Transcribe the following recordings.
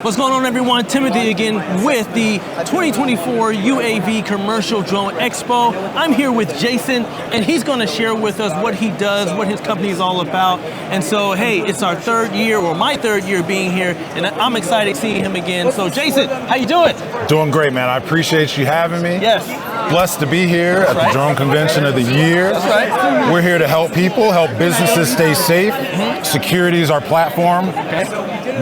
What's going on, everyone? Timothy again with the 2024 UAV Commercial Drone Expo. I'm here with Jason, and he's going to share with us what he does, what his company is all about. And so, hey, it's our third year, or my third year being here, and I'm excited seeing him again. So, Jason, how you doing? Doing great, man. I appreciate you having me. Yes. Blessed to be here at the Drone Convention of the Year. That's right. We're here to help people, help businesses stay safe. Security is our platform.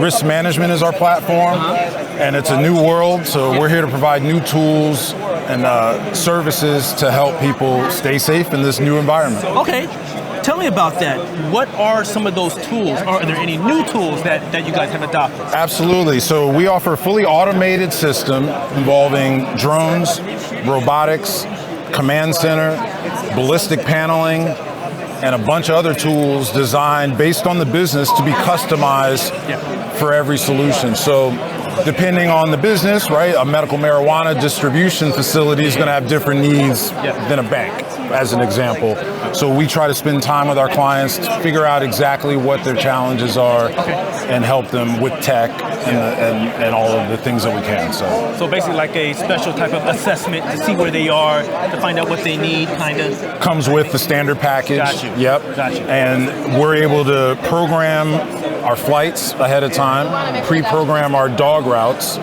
Risk management is our platform. And it's a new world, so we're here to provide new tools and services to help people stay safe in this new environment. Okay. Tell me about that. What are some of those tools? Are there any new tools that you guys have adopted? Absolutely. So we offer a fully automated system involving drones, robotics, command center, ballistic paneling, and a bunch of other tools designed based on the business to be customized for every solution. So depending on the business, right, a medical marijuana distribution facility is going to have different needs than a bank, as an example. So we try to spend time with our clients to figure out exactly what their challenges are and help them with tech and all of the things that we can. So basically like a special type of assessment to see where they are, to find out what they need, kind of. Comes with the standard package. Got you. Yep. Got you. And we're able to program our flights ahead of time, pre-program our dog routes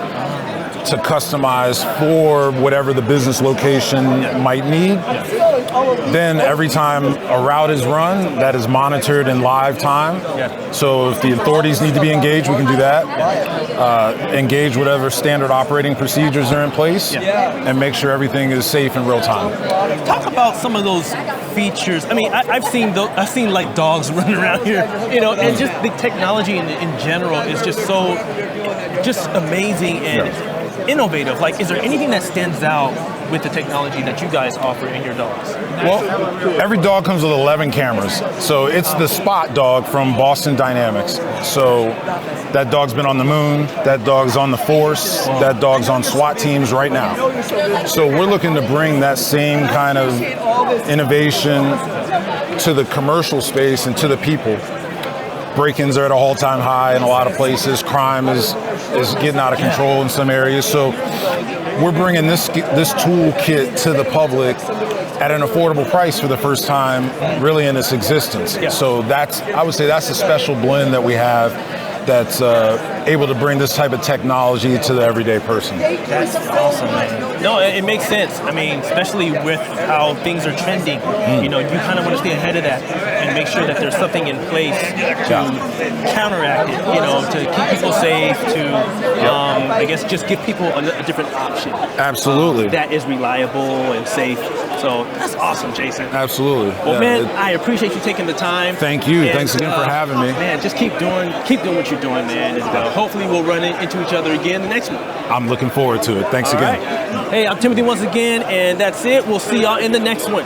to customize for whatever the business location might need. Then every time a route is run, that is monitored in live time. So if the authorities need to be engaged, we can do that. Engage whatever standard operating procedures are in place and make sure everything is safe in real time. Talk about some of those features. I mean, I've seen like dogs running around here, you know, and just the technology in general is just amazing and innovative. Like, is there anything that stands out with the technology that you guys offer in your dogs? Well, every dog comes with 11 cameras. So it's the Spot dog from Boston Dynamics. So that dog's been on the moon, that dog's on the force, that dog's on SWAT teams right now. So we're looking to bring that same kind of innovation to the commercial space and to the people. Break-ins are at an all-time high in a lot of places. Crime is getting out of control in some areas. So we're bringing this toolkit to the public at an affordable price for the first time, really in its existence. So I would say that's a special blend that we have that's able to bring this type of technology to the everyday person. That's awesome, man. No, it makes sense. I mean, especially with how things are trending, you know, you kind of want to stay ahead of that and make sure that there's something in place to counteract it, you know, to keep people safe, to, I guess, just give people a different option. Absolutely. That is reliable and safe. So that's awesome, Jason. Absolutely. Well, man, I appreciate you taking the time. Thank you. And, thanks again for having me. Man, just keep doing what you're doing, man. And hopefully we'll run into each other again the next one. I'm looking forward to it. Thanks again. Right. Hey, I'm Timothy once again, and that's it. We'll see y'all in the next one.